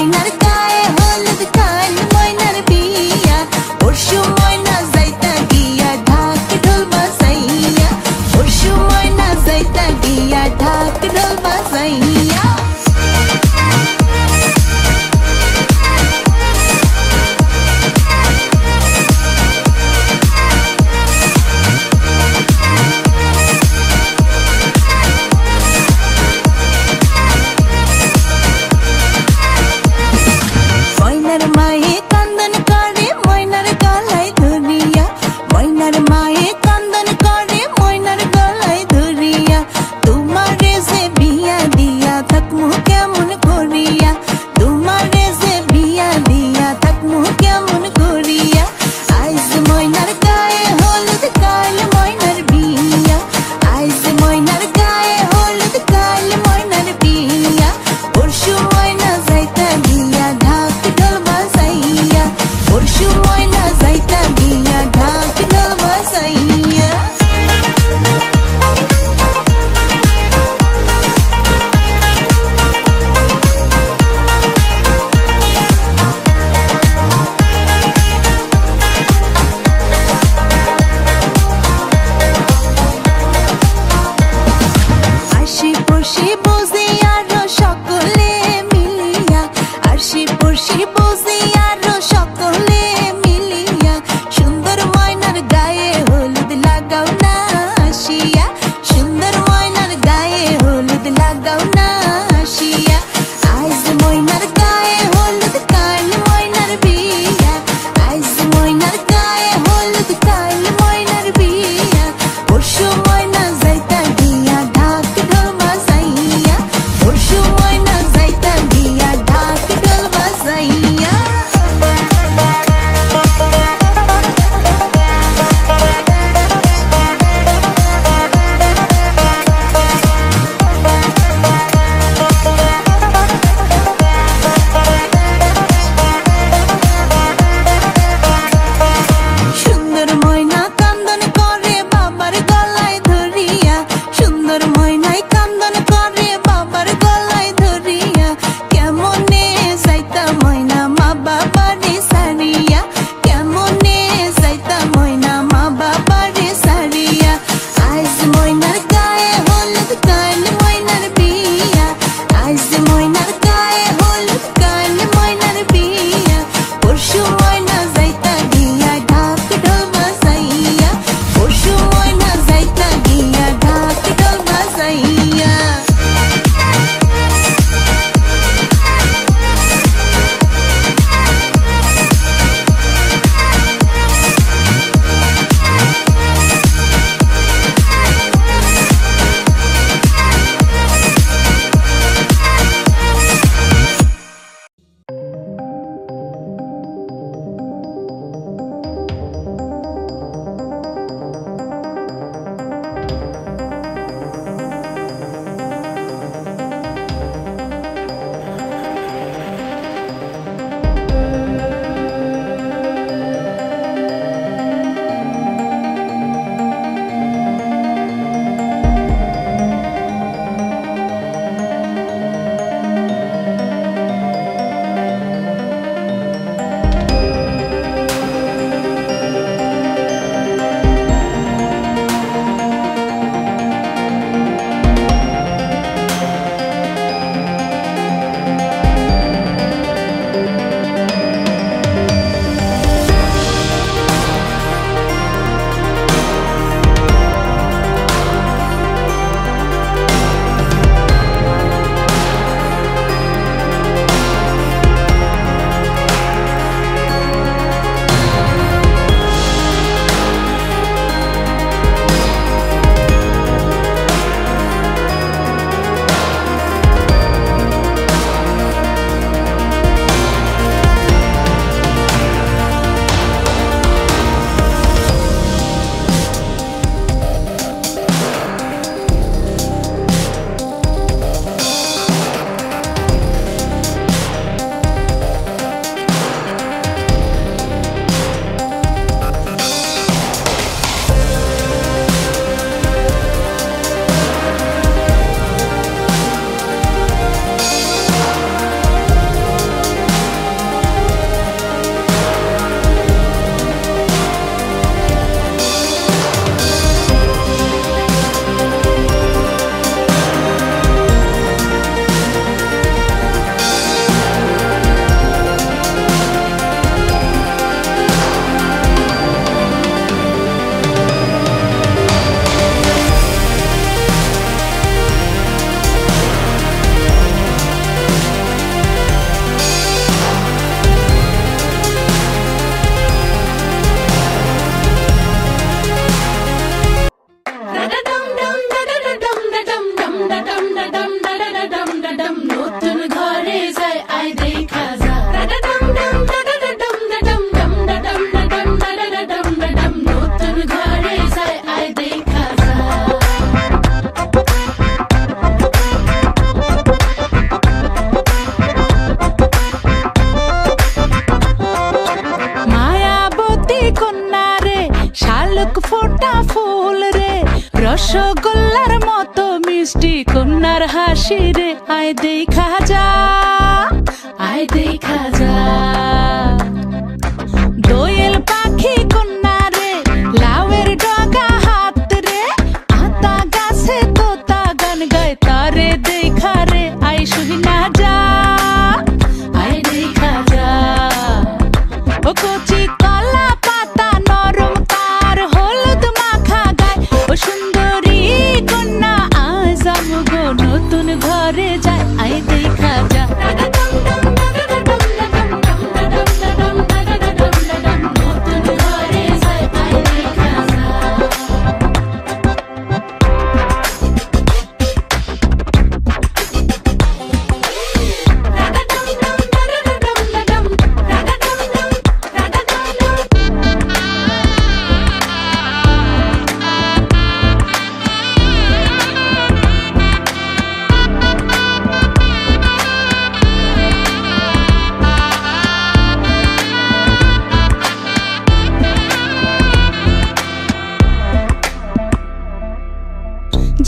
ময়নার গায়ে হলুদ কাল ময়নার বিয়া পরশু ময়না যাইতা গিয়া ঢাক ঢোল বাজাইয়া পরশু ময়না যাইতা গিয়া ঢাক ঢোল বাজাইয়া রসগোল্লার মতো মিষ্টি কন্যার হাসি রে, আয় দেখা যা, আয় দেখা যা। দোয়েল পাখি কন্যা রে, লাউয়ের ডগা হাত রে, আতা গাছে তোতা গান গায় তারে দেখা রে, আয় শুনা যা, আয় দেখা যা। ও কচি কলা পাতা নরম তার হলুদ মাখা গায়, ও সুন্দরী কন্যা আজ আমগো নতুন ঘরে যায়, আয় দেখা যা।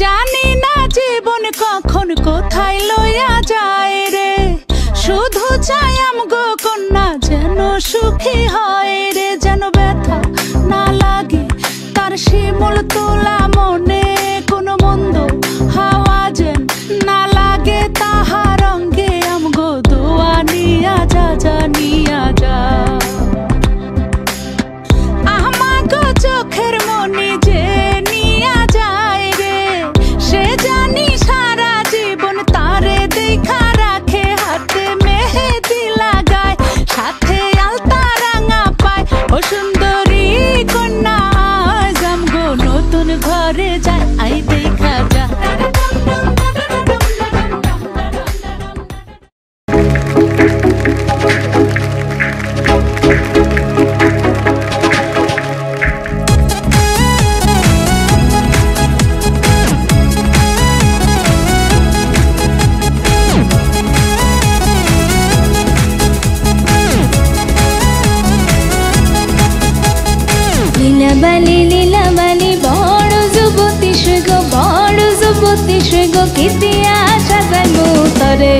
জানি না জীবন কখন কোথায় লইয়া যায় রে, শুধু চাই আমগো কন্যা যেন সুখী হয় রে, যেন ব্যথা না লাগে তার শিমুল তোলা মনে, কোনো মন্দ হাওয়া যেন না লাগে তাহার অঙ্গে, আমগো দোয়া নিয়া যা, যা নিয়া যা। আমাগো চোখের মনি যে নিয়া যায় রে, সে জানি সারা জীবন তারে দেখা রাখে, হাতে মেহেদি লাগায় সাথে আলতা রাঙা পায়, ও সুন্দরী কন্যা আজ আমগো নতুন ঘরে যায়, আই দেখা যা। লীলাবালি বড় যুবতী সে গো, বড় যুবতী সে গো, কি দিয়া সাজাইমু তরে।